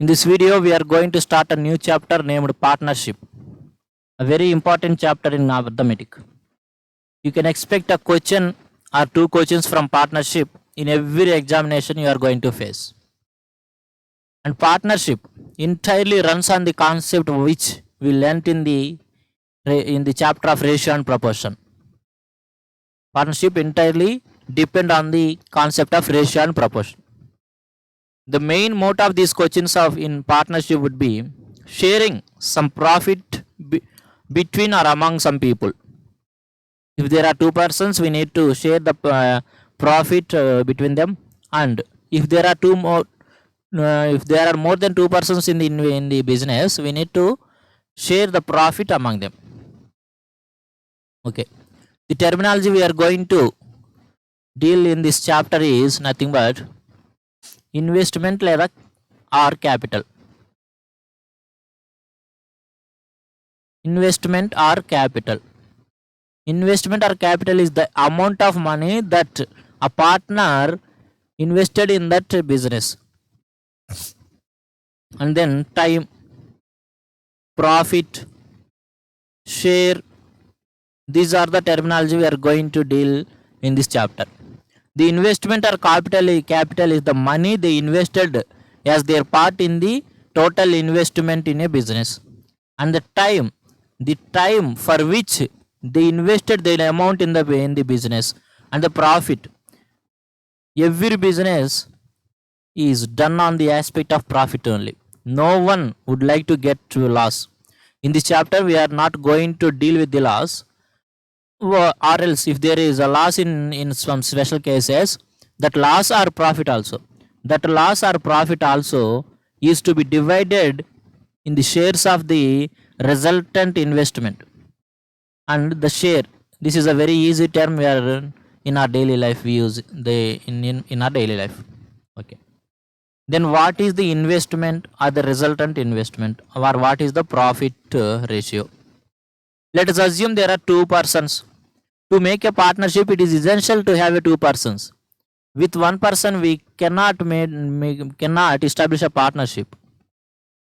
In this video, we are going to start a new chapter named Partnership, a very important chapter in arithmetic. You can expect a question or two questions from partnership in every examination you are going to face. And partnership entirely runs on the concept which we learnt in the chapter of ratio and proportion. Partnership entirely depend on the concept of ratio and proportion. The main motto of these questions in partnership would be sharing some profit between or among some people. If there are two persons, we need to share the profit between them, and if there are if there are more than two persons in the business, we need to share the profit among them. Okay, the terminology we are going to deal in this chapter is nothing but investment or capital. Investment or capital. Investment or capital is the amount of money that a partner invested in that business. And then time, profit, share. These are the terminology we are going to deal in this chapter. The investment or capital is the money they invested as their part in the total investment in a business. And the time for which they invested the amount in the business, and the profit. Every business is done on the aspect of profit only. No one would like to get to loss. In this chapter, we are not going to deal with the loss, or else if there is a loss in some special cases, that loss or profit also, is to be divided in the shares of the resultant investment. And the share, this is a very easy term we are in our daily life, we use in our daily life. Okay, then what is the investment or the resultant investment, or what is the profit ratio? Let us assume there are two persons. To make a partnership, it is essential to have two persons. With one person, we cannot establish a partnership.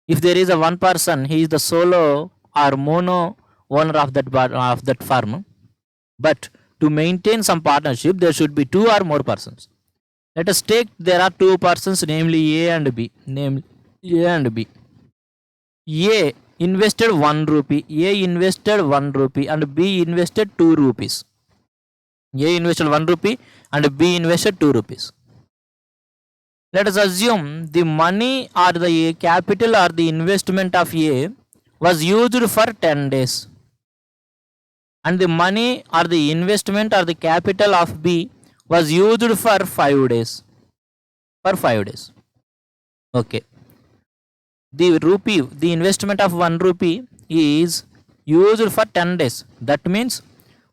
If there is a one person, he is the solo or mono owner of that firm. But to maintain some partnership, there should be two or more persons. Let us take there are two persons, namely A and B. A invested 1 rupee. A invested 1 rupee and B invested 2 rupees. A invested 1 rupee and B invested 2 rupees. Let us assume the money or the capital or the investment of A was used for 10 days. And the money or the investment or the capital of B was used for 5 days. Okay. The investment of 1 rupee is used for 10 days. That means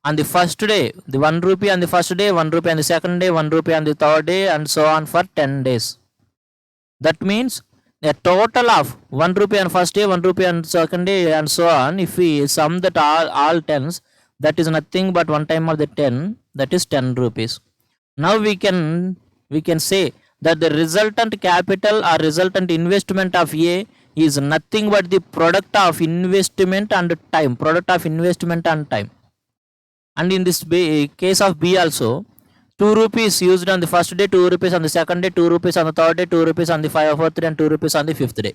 on the first day, the 1 rupee on the first day, 1 rupee on the second day, 1 rupee on the third day, and so on for 10 days. That means a total of 1 rupee on first day, 1 rupee on second day, and so on. If we sum that all tens, that is nothing but 1 time of the 10, that is 10 rupees. Now we can say that the resultant capital or resultant investment of A is nothing but the product of investment and time. And in this case of B also, 2 rupees used on the first day, 2 rupees on the second day, 2 rupees on the third day, 2 rupees on the fourth day, and 2 rupees on the fifth day.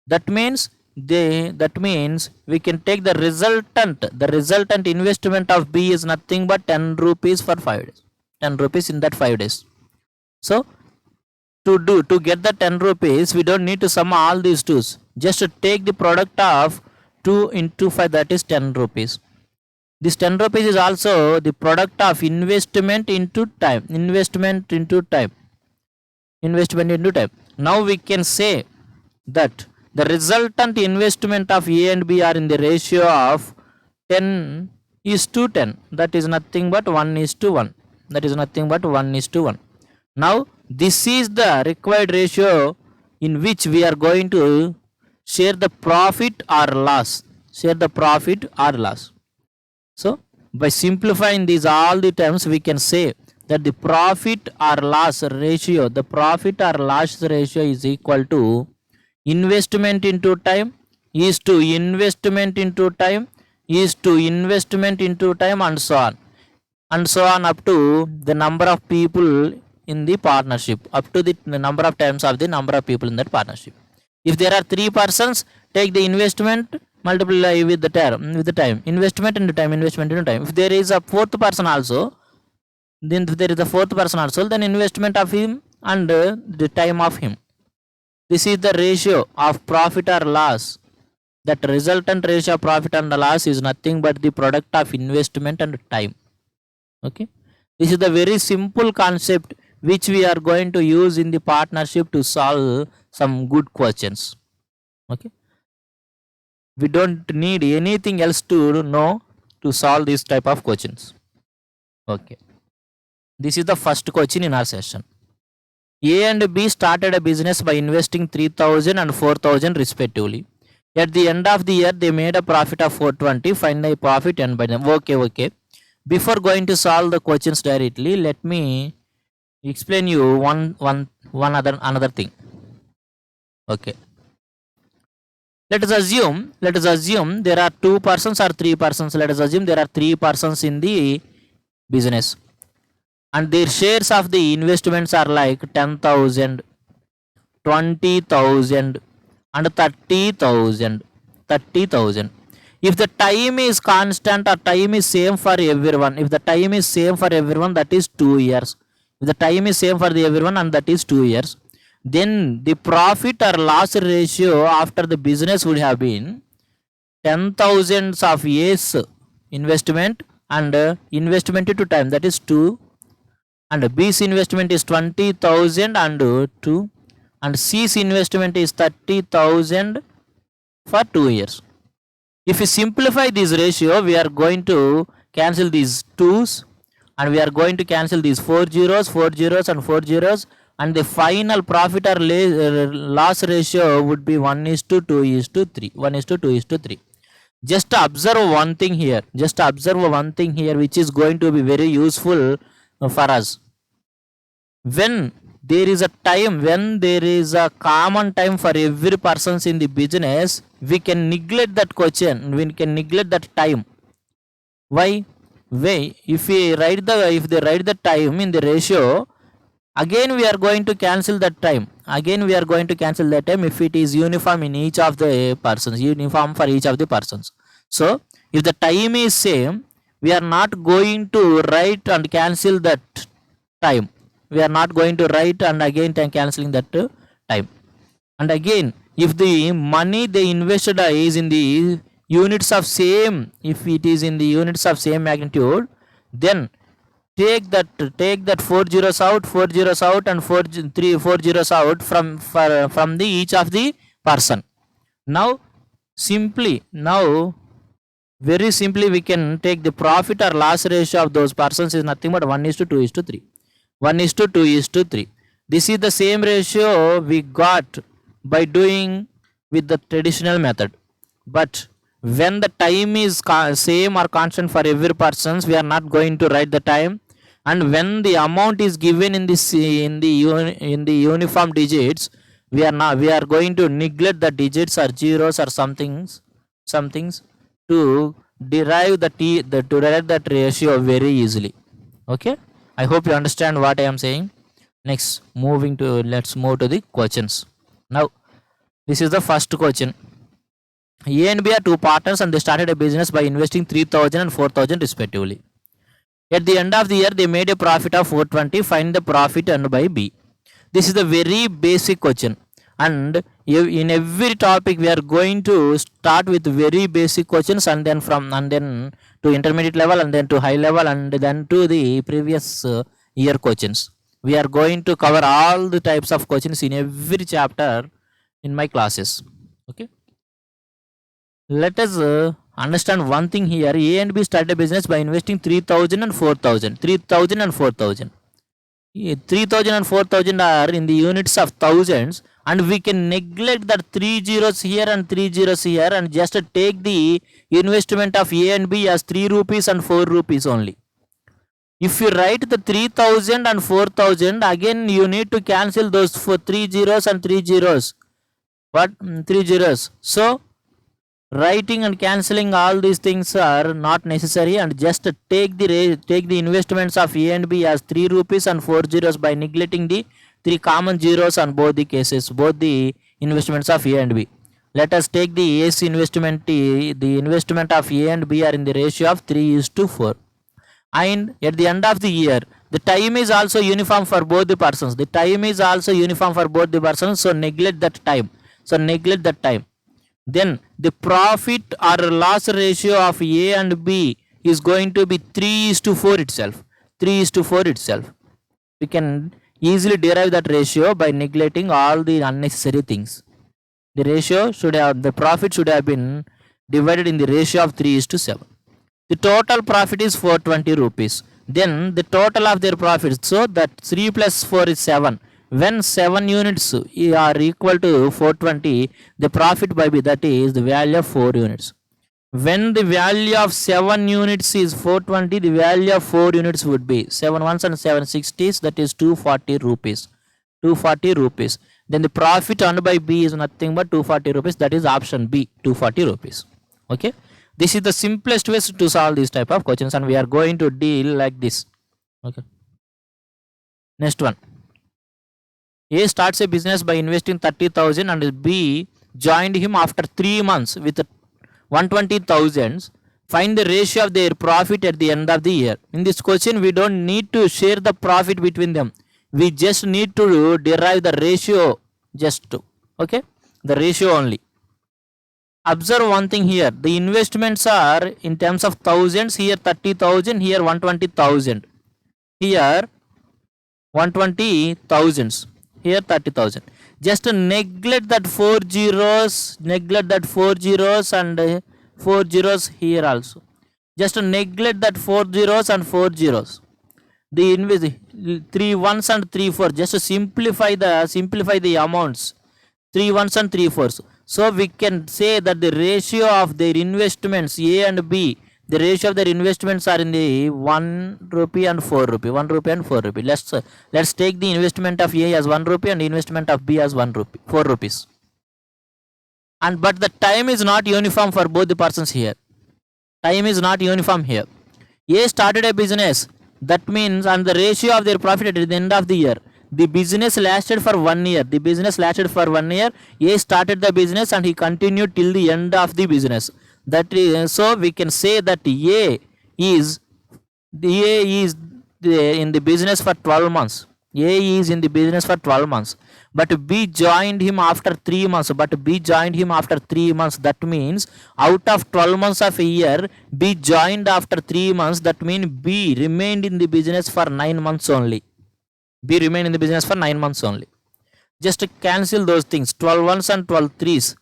That means we can take the resultant investment of B is nothing but 10 rupees for 5 days. 10 rupees in that 5 days. So to get the 10 rupees, we don't need to sum all these twos. Just to take the product of 2 into 5, that is 10 rupees. This 10 rupees is also the product of investment into time. Now we can say that the resultant investment of A and B are in the ratio of 10:10. That is nothing but 1:1. Now this is the required ratio in which we are going to share the profit or loss. So by simplifying these all the terms, we can say that the profit or loss ratio is equal to investment into time is to investment into time is to investment into time, and so on up to the number of people in the partnership, up to the number of times of the number of people in that partnership. If there are 3 persons, take the investment, multiply with the term, with the time, investment into time, investment into time. If there is a fourth person also, then if there is a fourth person also, then investment of him and the time of him. This is the ratio of profit or loss. That resultant ratio of profit and loss is nothing but the product of investment and time. Okay, this is the very simple concept which we are going to use in the partnership to solve some good questions. Okay, we don't need anything else to know to solve this type of questions. Okay, this is the first question in our session. A and B started a business by investing 3,000 and 4,000 respectively. At the end of the year, they made a profit of 420. Find the profit and by them. Okay. Before going to solve the questions directly, let me explain you another thing. Okay. Let us assume there are 2 persons or 3 persons. Let us assume there are 3 persons in the business, and their shares of the investments are like 10,000, 20,000 and 30,000. If the time is constant or time is same for everyone, that is 2 years. If the time is same for everyone and that is 2 years, then the profit or loss ratio after the business would have been 10,000 of A's investment and investment into time, that is 2, and B's investment is 20,000 and 2, and C's investment is 30,000 for 2 years. If we simplify this ratio, we are going to cancel these 2's and we are going to cancel these 4 zeros and 4 zeros, and the final profit or loss ratio would be 1:2:3. 1:2:3. Just observe one thing here. Which is going to be very useful for us. When there is a time, when there is a common time for every persons in the business, we can neglect that question, we can neglect that time. Why? If they write the time in the ratio, again we are going to cancel that time. If it is uniform in each of the persons, uniform for each of the persons. So if the time is same, we are not going to write and cancel that time. We are not going to write and again cancelling that time. And again, if the money they invested is in the units of same, if it is in the units of same magnitude, then take that 4 zeros out and 4 zeros out from the each of the person. Now very simply we can take the profit or loss ratio of those persons is nothing but 1:2:3. 1:2:3. This is the same ratio we got by doing with the traditional method. But when the time is same or constant for every persons, we are not going to write the time. And when the amount is given in the uniform digits, we are going to neglect the digits or zeros or somethings to derive that ratio very easily. Okay, I hope you understand what I am saying. Next, let's move to the questions. Now, this is the first question. A and B are 2 partners and they started a business by investing 3,000 and 4,000 respectively. At the end of the year, they made a profit of 420. Find the profit earned by B. This is the very basic question. And in every topic, we are going to start with very basic questions and then to intermediate level and then to high level and then to the previous year questions. We are going to cover all the types of questions in every chapter in my classes. Okay. Let us understand one thing here. A and B started a business by investing 3,000 and 4,000. 3,000 and 4,000. 3,000 and 4,000 are in the units of thousands, and we can neglect that 3 zeros here and 3 zeros here and just take the investment of A and B as 3 rupees and 4 rupees only. If you write the 3,000 and 4,000, again you need to cancel those for 3 zeros and 3 zeros. What? Three zeros. So writing and cancelling all these things are not necessary, and just take the investments of A and B as 3 rupees and 4 zeros by neglecting the 3 common zeros on both the cases, both the investments of A and B. Let us take the A's investment. The investment of A and B are in the ratio of 3:4. And at the end of the year, the time is also uniform for both the persons. The time is also uniform for both the persons. So neglect that time. Then the profit or loss ratio of A and B is going to be 3:4 itself. 3:4 itself. We can easily derive that ratio by neglecting all the unnecessary things. The profit should have been divided in the ratio of 3:7. The total profit is 420 rupees. Then the total of their profits, so that 3 plus 4 is 7. When 7 units are equal to 420, the profit by B, that is the value of 4 units. When the value of 7 units is 420, the value of 4 units would be 7 ones and 7 60s, that is 240 rupees. 240 rupees. Then the profit earned by B is nothing but 240 rupees, that is option B, 240 rupees. Okay. This is the simplest way to solve these type of questions, and we are going to deal like this. Okay. Next one. A starts a business by investing 30,000 and B joined him after 3 months with 120,000. Find the ratio of their profit at the end of the year. In this question, we don't need to share the profit between them. We just need to derive the ratio. Okay, the ratio only. Observe one thing here. The investments are in terms of thousands. Here 30,000. Here 120,000. Here 120,000. Here 30,000. Just neglect that 4 zeros. Neglect that 4 zeros and 4 zeros here also. Just neglect that 4 zeros and 4 zeros. The 3 ones and 3 4. Just to simplify the amounts. 3 ones and 3 fours. So we can say that the ratio of their investments A and B, the ratio of their investments are in the 1 rupee and 4 rupee. 1 rupee and 4 rupee. Let's take the investment of A as 1 rupee and the investment of B as 1 rupee, 4 rupees. And but the time is not uniform for both the persons here. Time is not uniform here. A started a business. That means, and the ratio of their profit at the end of the year. The business lasted for 1 year. A started the business and he continued till the end of the business. That is, so we can say that A is in the business for 12 months. A is in the business for 12 months. But B joined him after 3 months. That means out of 12 months of a year, B joined after 3 months. That means B remained in the business for 9 months only. B remained in the business for 9 months only. Just cancel those things. 12 ones and 12 threes.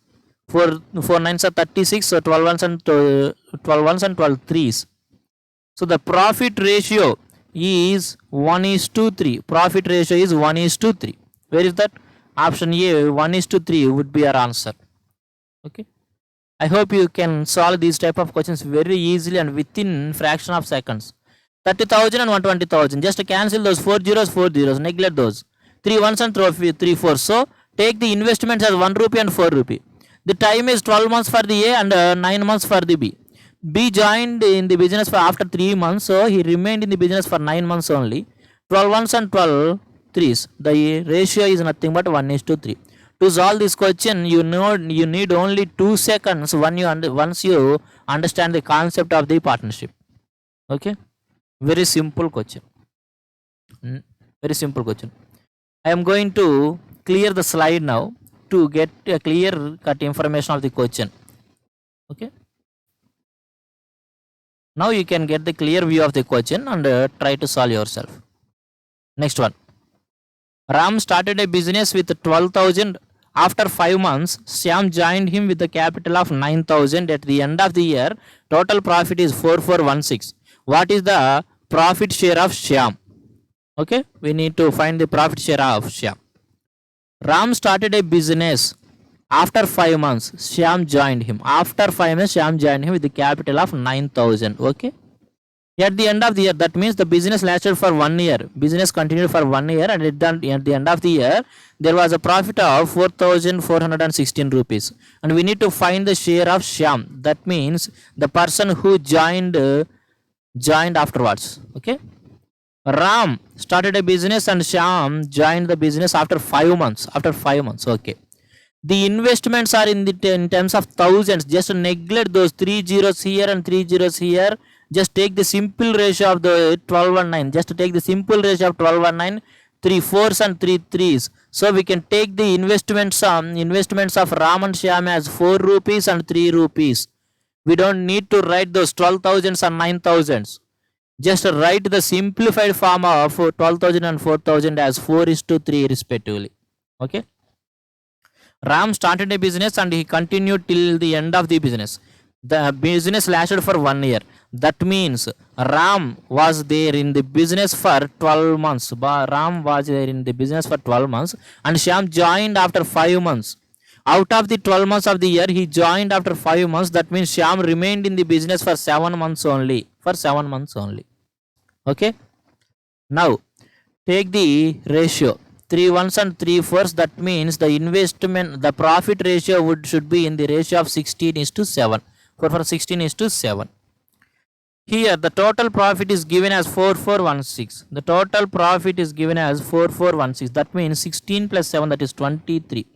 4 nines are 36. So 12 ones and 12 threes. So the profit ratio is 1:3. Profit ratio is 1:3. Where is that? Option A, 1:3 would be our answer. Okay. I hope you can solve these type of questions very easily and within fraction of seconds. 30,000 and 120,000. Just cancel those 4 zeros. Neglect those. 3 ones and 3 fours. So take the investments as 1 rupee and 4 rupee. The time is 12 months for the A and 9 months for the B. B joined in the business for after 3 months, so he remained in the business for 9 months only. 12 ones and 12 threes. The ratio is nothing but 1:3. To solve this question, you need only 2 seconds once you understand the concept of the partnership. Okay, very simple question. I am going to clear the slide now to get a clear cut information of the question. Okay. Now you can get the clear view of the question and try to solve yourself. Next one. Ram started a business with 12,000. After 5 months, Shyam joined him with a capital of 9,000. At the end of the year, total profit is 4,416. What is the profit share of Shyam? Okay, we need to find the profit share of Shyam. Ram started a business. After 5 months, Shyam joined him. With the capital of 9,000. Okay. At the end of the year, that means the business lasted for 1 year. Business continued for 1 year, and at the end of the year, there was a profit of 4,416 rupees. And we need to find the share of Shyam. That means the person who joined afterwards. Okay. Ram started a business and Shyam joined the business after 5 months. After 5 months. Okay. The investments are in terms of thousands. Just neglect those 3 zeros here and 3 zeros here. Just take the simple ratio of the 12 and 9. Just take the simple ratio of 12 and 9, 3 fours and 3 threes. So we can take the investments of Ram and Shyam as 4 rupees and 3 rupees. We don't need to write those 12,000s and 9,000s. Just write the simplified form of 12,000 and 4,000 as 4:3 respectively. Okay. Ram started a business and he continued till the end of the business. The business lasted for 1 year. That means Ram was there in the business for 12 months. Ram was there in the business for 12 months and Shyam joined after 5 months. Out of the 12 months of the year, he joined after 5 months. That means Shyam remained in the business for 7 months only. For 7 months only. Okay. Now, take the ratio. 3 ones and 3 fours. That means the profit ratio should be in the ratio of 16:7. For 16:7. Here, the total profit is given as 4416. The total profit is given as 4416. That means 16 plus 7, that is 23.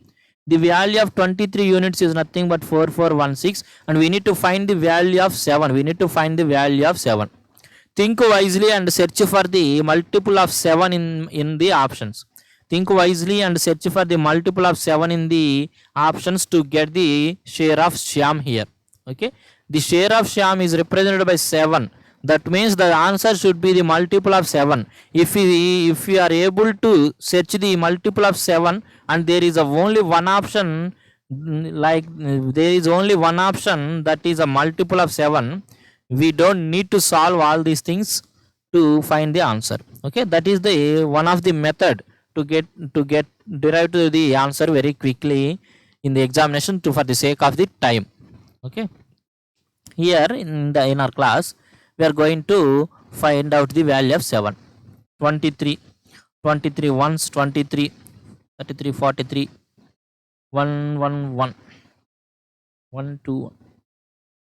The value of 23 units is nothing but 4416, and we need to find the value of 7. We need to find the value of 7. Think wisely and search for the multiple of 7 in the options. Think wisely and search for the multiple of 7 in the options to get the share of Shyam here. Okay. The share of Shyam is represented by 7. That means the answer should be the multiple of 7. If we are able to search the multiple of 7 and there is only one option, there is only one option that is a multiple of 7, we don't need to solve all these things to find the answer. Okay, that is the one of the method to get derive to the answer very quickly in the examination for the sake of the time. Okay. Here in our class, we are going to find out the value of 7. 23 ones, 23, 33, 43, 1, 1, 1, 1, 2,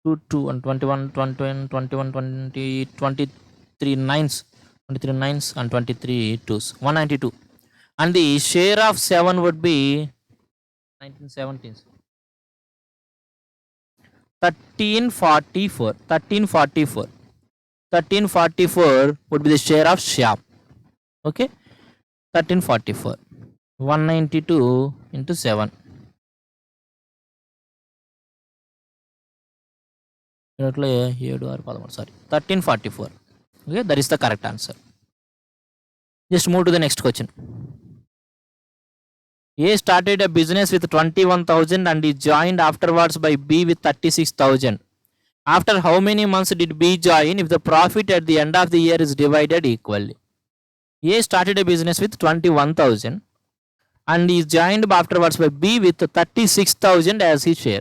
2, 2, and 21, 21, 21, 20, 23 nines, 23 nines, and 23 twos, 192. And the share of 7 would be 1917. 1344. 1344 would be the share of Shyam. Okay. 1344. 192 into 7. Sorry. 1344. Okay. That is the correct answer. Just move to the next question. A started a business with 21,000 and he joined afterwards by B with 36,000. After how many months did B join if the profit at the end of the year is divided equally? A started a business with 21,000 and he joined afterwards by B with 36,000 as his share.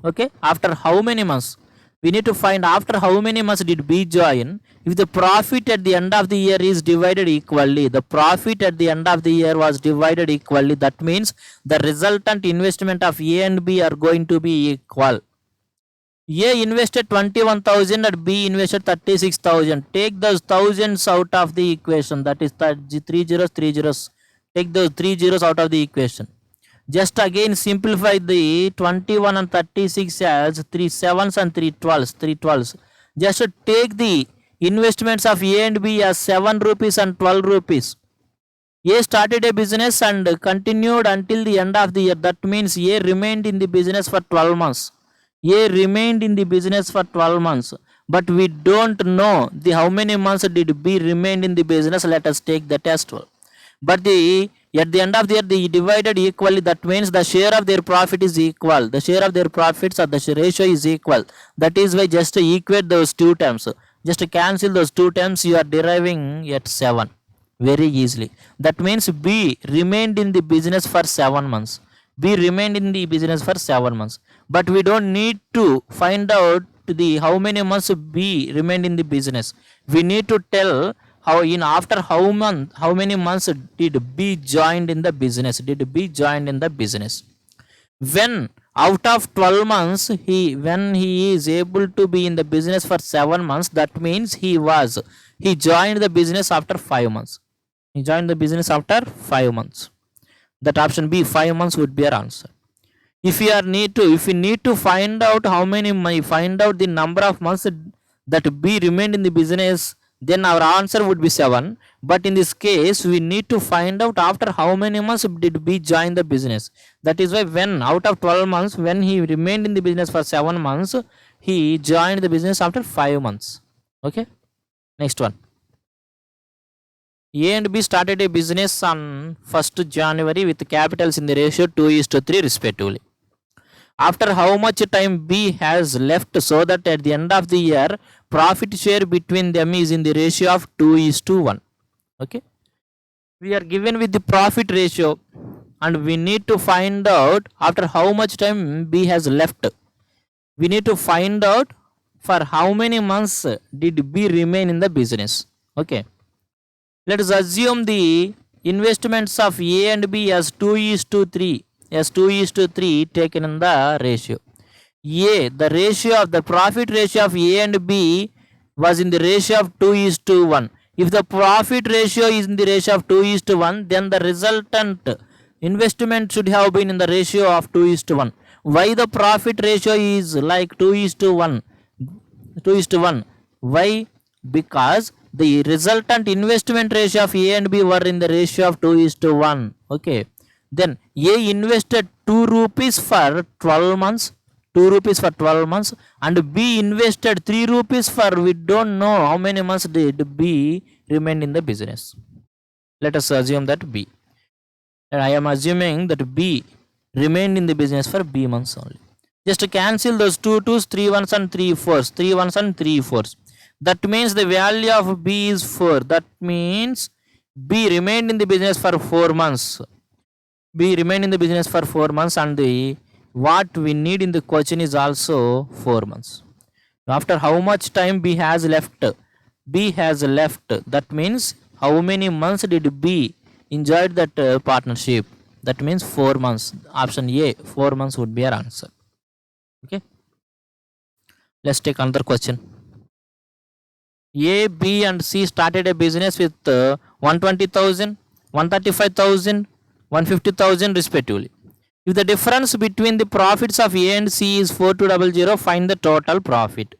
Okay, after how many months? We need to find after how many months did B join if the profit at the end of the year is divided equally. The profit at the end of the year was divided equally. That means the resultant investment of A and B are going to be equal. A invested 21,000 and B invested 36,000. Take those thousands out of the equation. That is 3 zeros, 3 zeros. Take those 3 zeros out of the equation. Just again simplify the 21 and 36 as 3 sevens and 3 12s. 3 12s. Just take the investments of A and B as 7 rupees and 12 rupees. A started a business and continued until the end of the year. That means A remained in the business for 12 months. A remained in the business for 12 months. But we don't know how many months did B remain in the business. Let us take the test. But at the end of the year, they divided equally. That means the share of their profit is equal. The share of their profits or the ratio is equal. That is why just equate those two terms. Just cancel those two terms. You are deriving at 7 very easily. That means B remained in the business for 7 months. B remained in the business for 7 months. But we don't need to find out how many months B remained in the business. We need to tell how many months did B joined in the business. Did B joined in the business? When out of 12 months, when he is able to be in the business for 7 months, that means he joined the business after 5 months. He joined the business after 5 months. That option B, 5 months, would be our answer. If we need to find out find out the number of months that B remained in the business, then our answer would be 7. But in this case, we need to find out after how many months did B join the business. That is why when out of 12 months, when he remained in the business for 7 months, he joined the business after 5 months. Okay, next one. A and B started a business on 1st January with capitals in the ratio 2:3 respectively. After how much time B has left, so that at the end of the year, profit share between them is in the ratio of 2:1. Okay, we are given with the profit ratio and we need to find out after how much time B has left. We need to find out for how many months did B remain in the business. Okay, let us assume the investments of A and B as 2:3, as 2:3 taken in the ratio. The ratio of the profit ratio of A and B was in the ratio of 2:1. If the profit ratio is in the ratio of 2:1, then the resultant investment should have been in the ratio of 2:1. Why the profit ratio is like 2:1? Why? Because the resultant investment ratio of A and B were in the ratio of 2:1. Okay, then A invested 2 rupees for 12 months, 2 rupees for 12 months, and B invested 3 rupees for, we don't know how many months did B remain in the business. Let us assume that B, and I am assuming that B remained in the business for B months only. Just cancel those 2 2s, 3 1s and 3 4s, 3 1s and 3 4s. That means the value of B is 4. That means B remained in the business for 4 months. B remained in the business for 4 months, and what we need in the question is also 4 months. After how much time B has left? B has left. That means how many months did B enjoyed that partnership? That means 4 months. Option A, 4 months would be our answer. Okay, let's take another question. A, B and C started a business with 120,000, 135,000, 150,000 respectively. If the difference between the profits of A and C is 4200, find the total profit.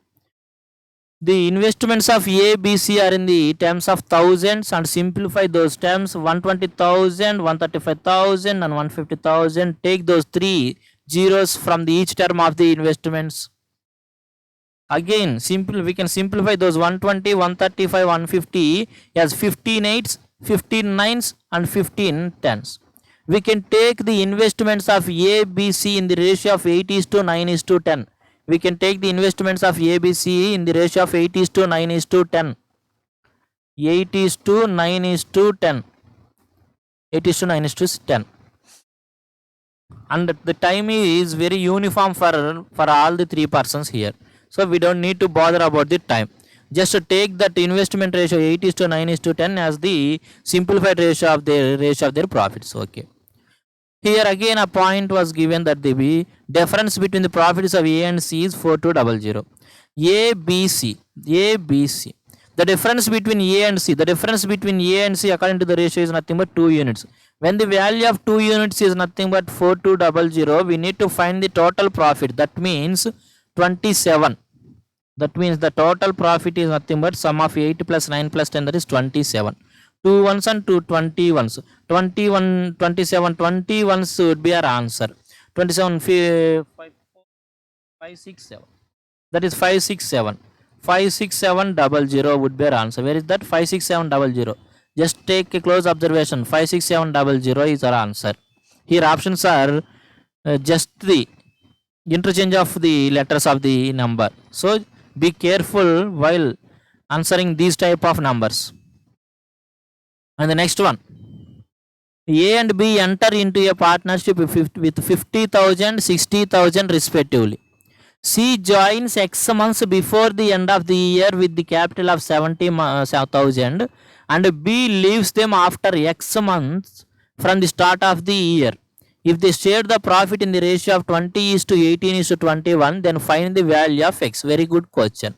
The investments of A, B, C are in the terms of thousands, and simplify those terms. 120,000, 135,000 and 150,000. Take those 3 zeros from each term of the investments. Again, we can simplify those 120, 135, 150 as 15 8s, 15 9s and 15 10s. We can take the investments of A, B, C in the ratio of 8:9:10. We can take the investments of A, B, C in the ratio of 8:9:10. 8:9:10. 8:9:10. And the time is very uniform for all the 3 persons here. So we don't need to bother about the time. Just take that investment ratio 8:9:10 as the simplified ratio of their profits. Okay. Here again a point was given that the difference between the profits of A and C is 4200. A, B, C. The difference between A and C. The difference between A and C according to the ratio is nothing but 2 units. When the value of 2 units is nothing but 4200, we need to find the total profit. That means 27. That means the total profit is nothing but sum of 8 plus 9 plus 10, that is 27. 2 ones and 2 21s. 21, 27, 21s would be our answer. 27, 5, 6, 7. That is 567. 56700 would be our answer. Where is that? 56700. Just take a close observation. 56700 is our answer. Here options are just the interchange of the letters of the number. So be careful while answering these type of numbers. And the next one, A and B enter into a partnership with 50,000, 60,000 respectively. C joins X months before the end of the year with the capital of 70,000 and B leaves them after X months from the start of the year. If they share the profit in the ratio of 20:18:21, then find the value of X. Very good question.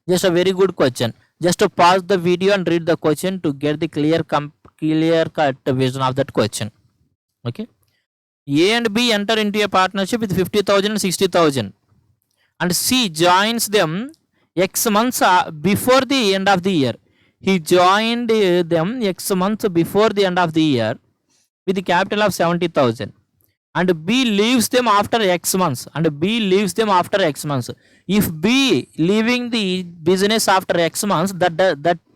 Just a very good question. Just to pause the video and read the question to get the clear cut vision of that question. Okay. A and B enter into a partnership with 50,000 and 60,000. And C joins them X months before the end of the year. He joined them X months before the end of the year with the capital of 70,000. And B leaves them after X months. And B leaves them after X months. If B leaving the business after X months, that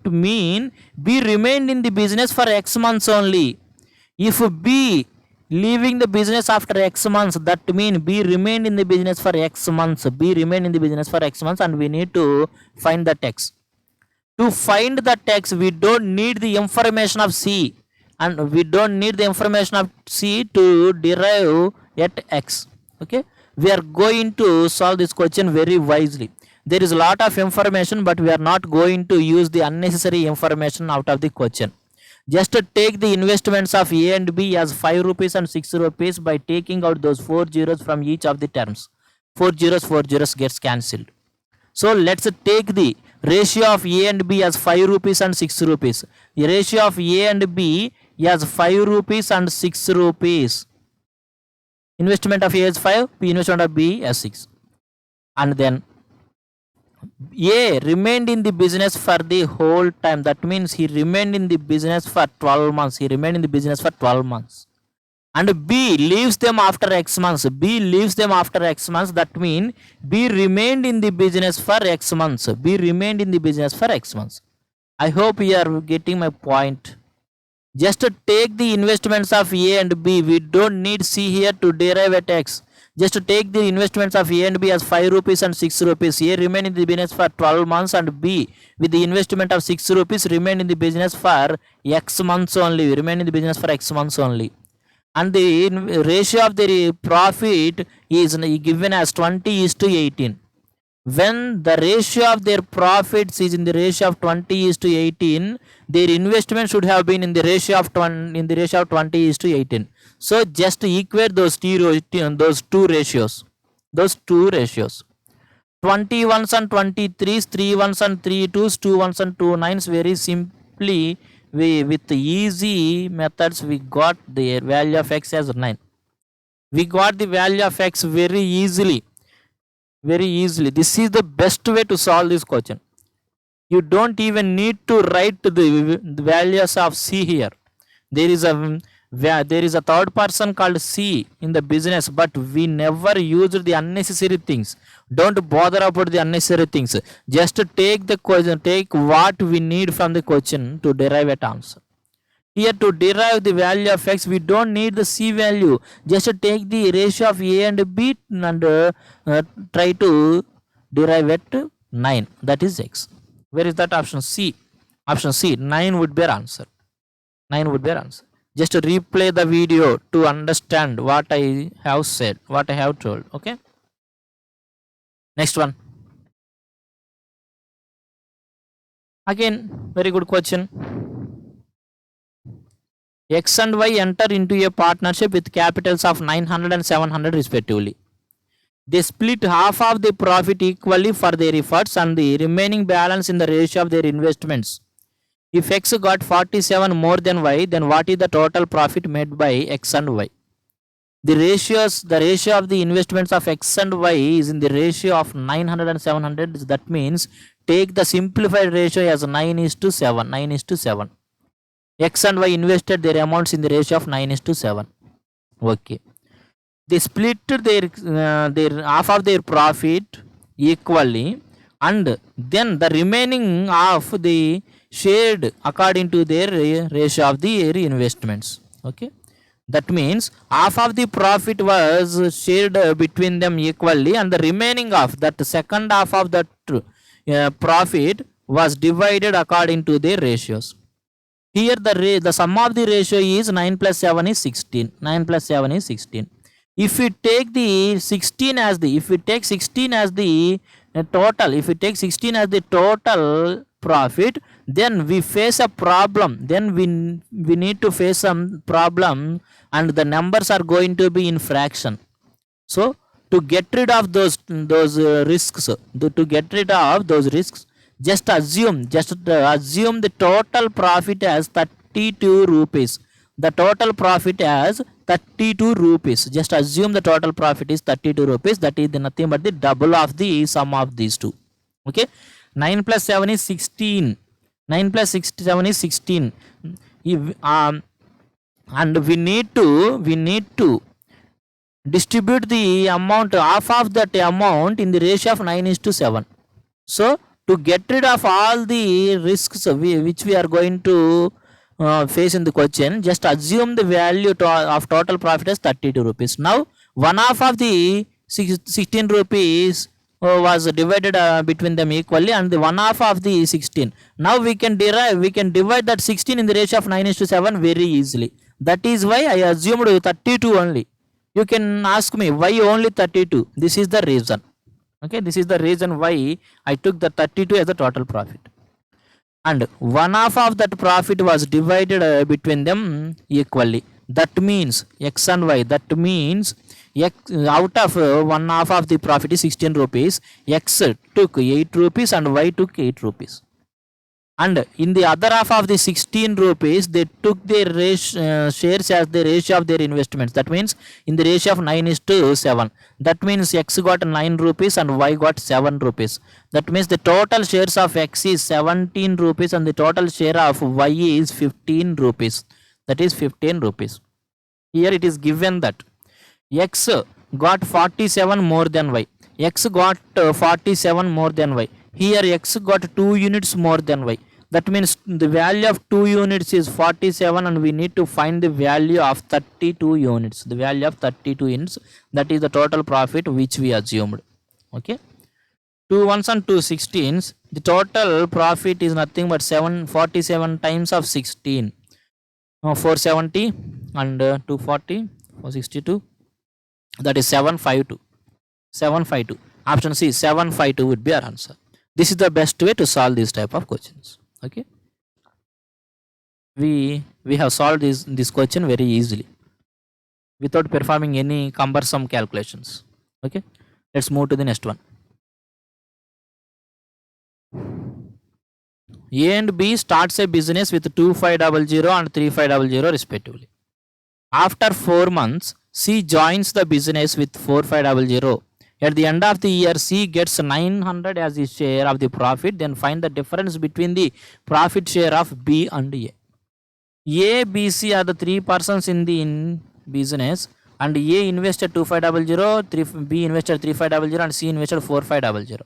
mean B remained in the business for X months only. If B leaving the business after X months, that mean B remained in the business for X months. B remained in the business for X months, and we need to find the X. To find the X, we don't need the information of C, and we don't need the information of C to derive at X. Okay, we are going to solve this question very wisely. There is a lot of information, but we are not going to use the unnecessary information out of the question. Just take the investments of A and B as 5 rupees and 6 rupees by taking out those 4 zeros from each of the terms. 4 zeros gets cancelled. So let's take the ratio of A and B as 5 rupees and 6 rupees. The ratio of A and B as 5 rupees and 6 rupees. Investment of A is 5, investment of B as 6. And then A remained in the business for the whole time. That means he remained in the business for 12 months. He remained in the business for 12 months. And B leaves them after X months. B leaves them after X months. That means B remained in the business for X months. B remained in the business for X months. I hope you are getting my point. Just take the investments of A and B. We don't need C here to derive at X. Just take the investments of A and B as 5 rupees and 6 rupees. A remain in the business for 12 months and B with the investment of 6 rupees remain in the business for X months only. Remain in the business for X months only. And the ratio of the profit is given as 20:18. When the ratio of their profits is in the ratio of 20:18, their investment should have been in the ratio of 20:18. So just equate those two ratios. 20 ones and 23s, 3 ones and 3 2s, 2 ones and 2 9s. Very simply, with easy methods, we got the value of X as 9. We got the value of X very easily. This is the best way to solve this question. You don't even need to write the values of C here. There is a third person called C in the business, but we never used the unnecessary things. Don't bother about the unnecessary things. Just take the question, take what we need from the question to derive an answer. Here to derive the value of X, we don't need the C value. Just take the ratio of A and B and try to derive at 9. That is X. Where is that option? C. Option C. 9 would be our answer. 9 would be our answer. Just replay the video to understand what I have said, what I have told. Okay. Next one. Again, very good question. X and Y enter into a partnership with capitals of 900 and 700 respectively. They split half of the profit equally for their efforts and the remaining balance in the ratio of their investments. If X got 47 more than Y, then what is the total profit made by X and Y? The ratio of the investments of X and Y is in the ratio of 900 and 700. That means take the simplified ratio as 9:7. 9:7. X and Y invested their amounts in the ratio of 9:7. Okay. They split their half of their profit equally, and then the remaining half they shared according to their ratio of their investments. Okay. That means half of the profit was shared between them equally, and the remaining half, that second half of that profit, was divided according to their ratios. Here the sum of the ratio is 9 plus 7 is 16. 9 plus 7 is 16. If we take the 16 as the, if we take 16 as the total, if we take 16 as the total profit, then we face a problem. Then we need to face some problem, and the numbers are going to be in fraction. So to get rid of those risks, to get rid of those risks, just assume the total profit as 32 rupees. The total profit as 32 rupees. Just assume the total profit is 32 rupees. That is nothing but the double of the sum of these two. Okay, 9 plus 7 is 16. 9 plus 7 is 16. And we need to distribute the amount, half of that amount, in the ratio of 9:7. So to get rid of all the risks which we are going to face in the question, just assume the value of total profit as 32 rupees. Now one half of the 16 rupees was divided between them equally, and the one half of the 16. Now we can divide that 16 in the ratio of 9:7 very easily. That is why I assumed 32 only. You can ask me why only 32. This is the reason. Okay, this is the reason why I took the 32 as the total profit, and one half of that profit was divided between them equally. That means x and y. That means x, out of one half of the profit is 16 rupees. X took 8 rupees and y took 8 rupees. And in the other half of the 16 rupees, they took their shares as the ratio of their investments. That means in the ratio of 9:7. That means x got 9 rupees and y got 7 rupees. That means the total shares of x is 17 rupees and the total share of y is 15 rupees. That is 15 rupees. Here it is given that x got 47 more than y. X got 47 more than y. Here x got 2 units more than y. That means the value of 2 units is 47, and we need to find the value of 32 units. The value of 32 units, that is the total profit which we assumed. Okay, 2 ones and 2 16s. The total profit is nothing but 47 times of 16. 470 and 240, 462. That is 752. 752. Option C, 752 would be our answer. This is the best way to solve these type of questions. Okay, we have solved this question very easily without performing any cumbersome calculations. Okay, let's move to the next one. A and B starts a business with 2500 and 3500 respectively. After 4 months, C joins the business with 4500. At the end of the year, C gets 900 as his share of the profit. Then find the difference between the profit share of B and A. A, B, C are the 3 persons in the business, and A invested 2500, B invested 3500, and C invested 4500.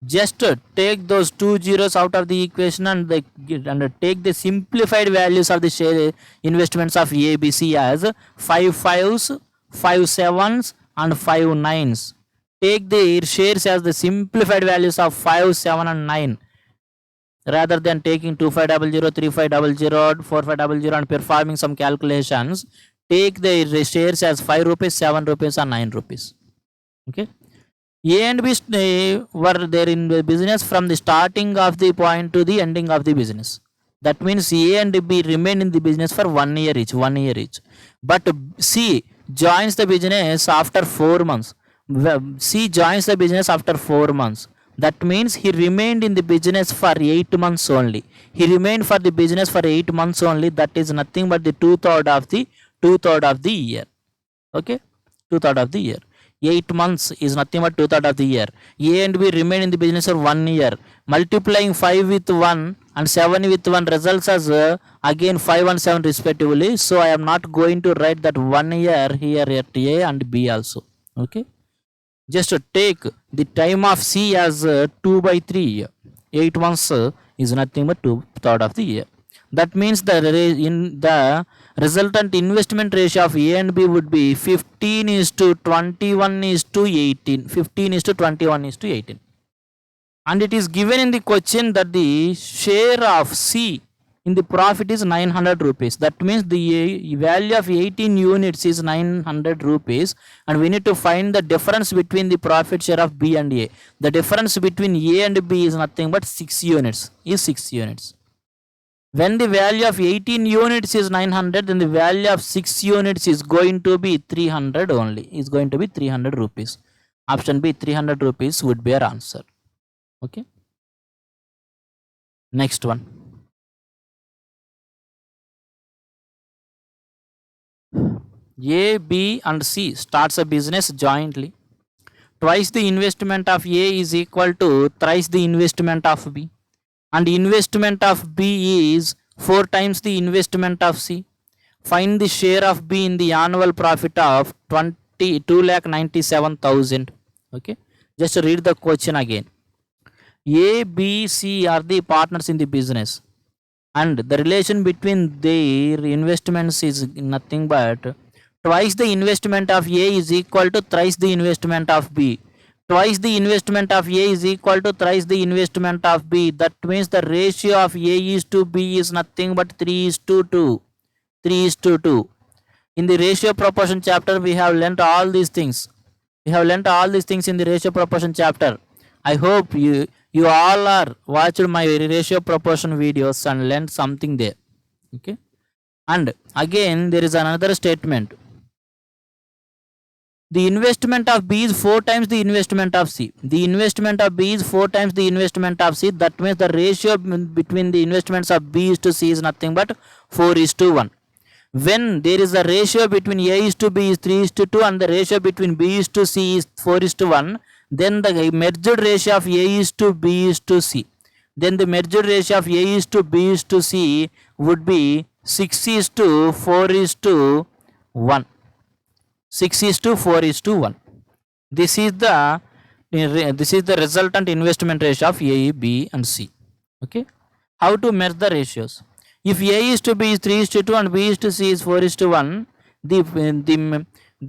Just take those 2 zeros out of the equation and take the simplified values of the share investments of A, B, C as 5 5s, 5 7s, and 5 9s. Take the shares as the simplified values of 5, 7, and 9, rather than taking 2500, 3500, 4500 and performing some calculations. Take the shares as 5 rupees, 7 rupees, and 9 rupees. Okay, A and B were there in the business from the starting of the point to the ending of the business. That means A and B remain in the business for 1 year each. But C joins the business after 4 months. C joins the business after 4 months. That means he remained in the business for 8 months only. He remained for the business for 8 months only. That is nothing but the 2/3 of the year. Okay, 2/3 of the year. 8 months is nothing but 2/3 of the year. A and B remain in the business for 1 year. Multiplying 5 with 1 and 7 with 1 results as again 5 and 7 respectively. So I am not going to write that 1 year here at A and B also. Okay, just take the time of C as 2/3. 8 months is nothing but 2/3 of the year. That means the resultant investment ratio of A and B would be 15:21:18. 15:21:18. And it is given in the question that the share of C in the profit is 900 rupees. That means the value of 18 units is 900 rupees, and we need to find the difference between the profit share of B and A. The difference between A and B is nothing but 6 units, is 6 units. When the value of 18 units is 900, then the value of 6 units is going to be 300 only, is going to be 300 rupees. Option B, 300 rupees would be our answer. Okay. Next one. A, B and C starts a business jointly. Twice the investment of A is equal to thrice the investment of B. And investment of B is 4 times the investment of C. Find the share of B in the annual profit of 2,97,000. Okay. Just read the question again. A, B, C are the partners in the business, and the relation between their investments is nothing but twice the investment of A is equal to thrice the investment of B. Twice the investment of A is equal to thrice the investment of B. That means the ratio of A is to B is nothing but 3:2. 3:2. In the ratio proportion chapter, we have learnt all these things. We have learnt all these things in the ratio proportion chapter. I hope you all are watched my ratio proportion videos and learned something there. Okay. And again, there is another statement. The investment of B is 4 times the investment of C. The investment of B is 4 times the investment of C. That means the ratio between the investments of B is to C is nothing but 4:1. When there is a ratio between A is to B is 3:2 and the ratio between B is to C is 4:1, then the merged ratio of A is to B is to C. Then the merged ratio of A is to B is to C would be 6:4:1. 6:4:1. This is the resultant investment ratio of A, B and C. Okay. How to merge the ratios? If A is to B is 3:2 and B is to C is 4:1, the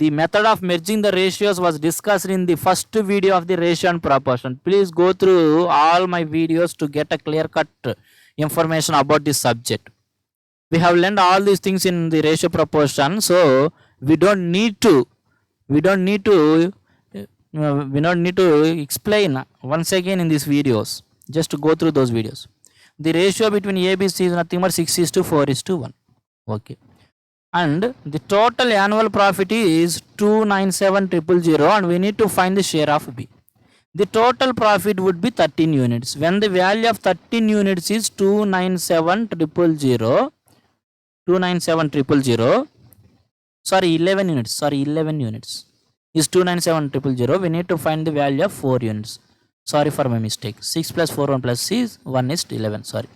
method of merging the ratios was discussed in the first video of the ratio and proportion. Please go through all my videos to get a clear-cut information about this subject. We have learned all these things in the ratio proportion, so we don't need to explain once again in these videos. Just to go through those videos. The ratio between A, B, C is nothing but 6:4:1. Okay. And the total annual profit is 297,000 and we need to find the share of B. The total profit would be 13 units. When the value of 13 units is 297,000, sorry, 11 units is 297,000. We need to find the value of 4 units. Sorry for my mistake. 6 plus 4 1 plus C is 1 is 11. Sorry.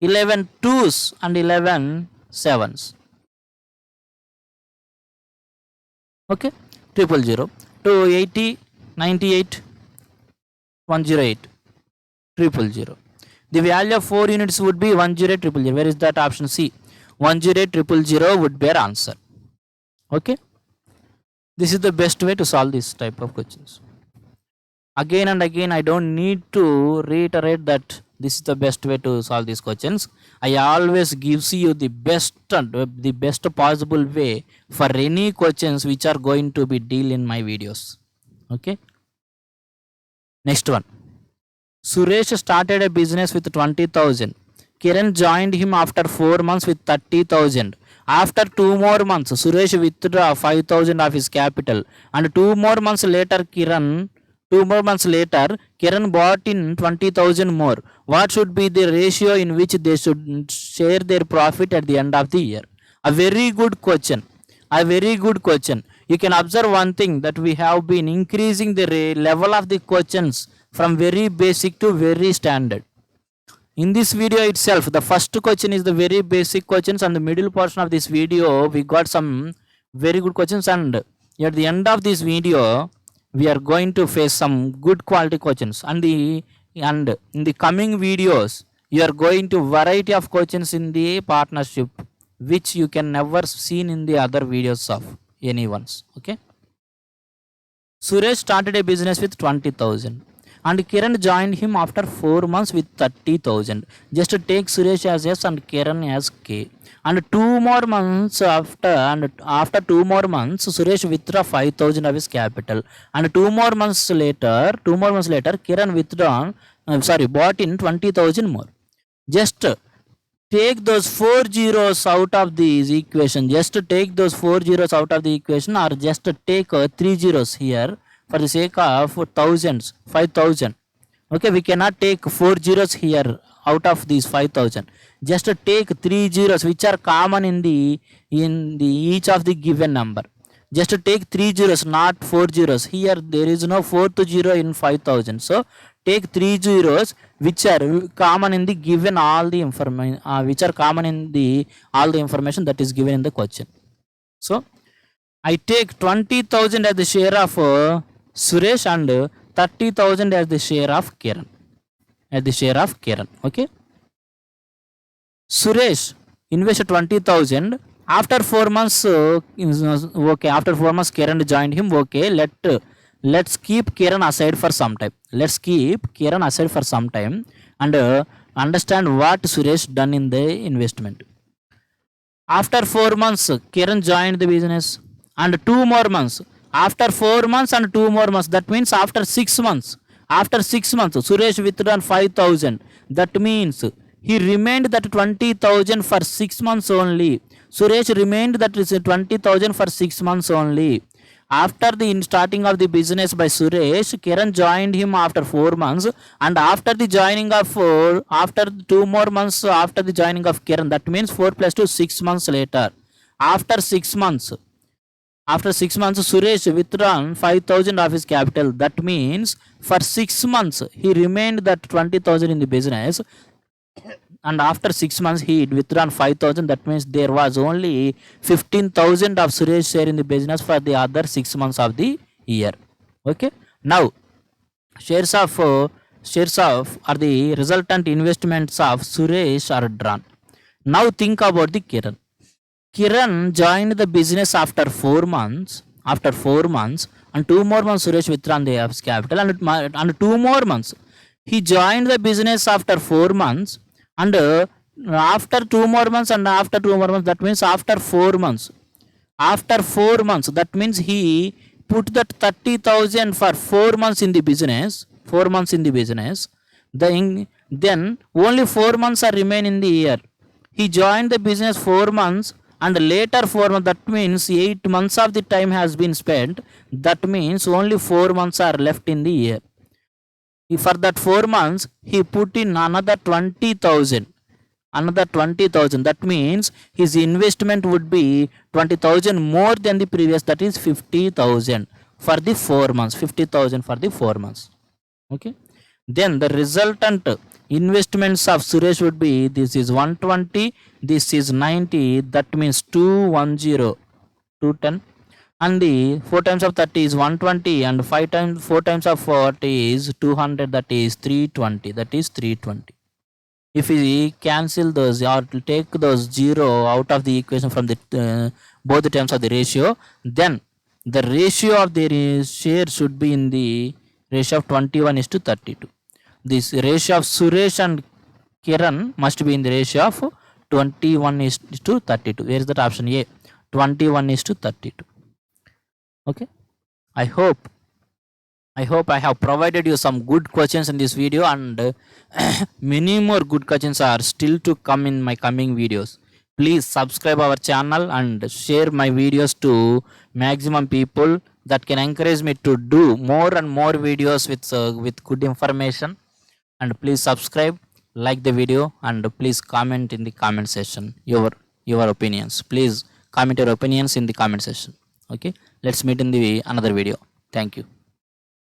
11 2s and 11 7s. Okay. 000. 280 98 108 000. The value of 4 units would be 108,000. Where is that? Option C. 108,000 would be our answer. Okay. This is the best way to solve this type of questions. Again and again, I don't need to reiterate that this is the best way to solve these questions. I always gives you the best possible way for any questions which are going to be deal in my videos. Okay. Next one. Suresh started a business with 20,000. Kiran joined him after 4 months with 30,000. After 2 more months, Suresh withdrew 5,000 of his capital, and 2 more months later, Kiran bought in 20,000 more. What should be the ratio in which they should share their profit at the end of the year? A very good question. You can observe one thing, that we have been increasing the level of the questions from very basic to very standard. In this video itself, the first question is the very basic questions, and the middle portion of this video we got some very good questions, and at the end of this video we are going to face some good quality questions, and in the coming videos you are going to variety of questions in the partnership which you can never seen in the other videos of anyone's. Okay. Suresh started a business with 20,000. and Kiran joined him after 4 months with 30,000. Just take Suresh as S and Kiran as K. And 2 more months after 2 more months, Suresh withdraw 5,000 of his capital. And 2 more months later, Kiran bought in 20,000 more. Just take those 4 zeros out of this equation. Just take those 4 zeros out of the equation, or just take 3 zeros here for the sake of thousands, 5,000. Okay, we cannot take 4 zeros here out of these 5,000. Just take 3 zeros which are common in the each of the given number. Just take 3 zeros, not 4 zeros. Here there is no 4th zero in 5,000. So take 3 zeros which are common in the given all the information, which are common in the all the information that is given in the question. So I take 20,000 as the share of Suresh and 30,000 as the share of Kiran. Okay. Suresh invested 20,000. After 4 months, okay. After 4 months, Kiran joined him. Okay. Let's keep Kiran aside for some time. And understand what Suresh done in the investment. After 4 months, Kiran joined the business, and 2 more months. After 4 months and 2 more months, that means after 6 months. After 6 months, Suresh withdrawn 5,000. That means he remained that 20,000 for 6 months only. Suresh remained that 20,000 for 6 months only. After the starting of the business by Suresh, Kiran joined him after 4 months, and after the joining of after 2 more months after the joining of Kiran, that means 4 plus 2, 6 months later. After 6 months, Suresh withdrawn 5,000 of his capital. That means for 6 months he remained that 20,000 in the business, and after 6 months he withdrawn 5,000. That means there was only 15,000 of Suresh share in the business for the other 6 months of the year. Okay. Now shares of or the resultant investments of Suresh are drawn. Now think about the Kiran. Kiran joined the business after 4 months. And 2 more months Suresh withdrawn the capital, and 2 more months he joined the business after 4 months, and after 2 more months, that means after 4 months. After 4 months, that means he put that 30,000 for 4 months in the business. Then only 4 months are remain in the year. He joined the business 4 months, and later 4 months, that means 8 months of the time has been spent. That means only 4 months are left in the year. For that 4 months he put in another 20,000. That means his investment would be 20,000 more than the previous, that is 50,000 for the 4 months. 50,000 for the 4 months. Okay. Then the resultant investments of Suresh would be, this is 120, this is 90, that means 210, 210, and the 4 times of 30 is 120, and 4 times of 40 is 200, that is 320. If we cancel those or take those 0 out of the equation from the both the terms of the ratio, then the ratio of their share should be in the ratio of 21:32. This ratio of Suresh and Kiran must be in the ratio of 21:32. Where is that option? A, 21:32. Okay. I hope I have provided you some good questions in this video, and many more good questions are still to come in my coming videos. Please subscribe our channel and share my videos to maximum people. That can encourage me to do more and more videos with good information. And please subscribe, like the video, and please comment in the comment section your opinions. Please comment your opinions in the comment section. Okay. Let's meet in the another video. Thank you.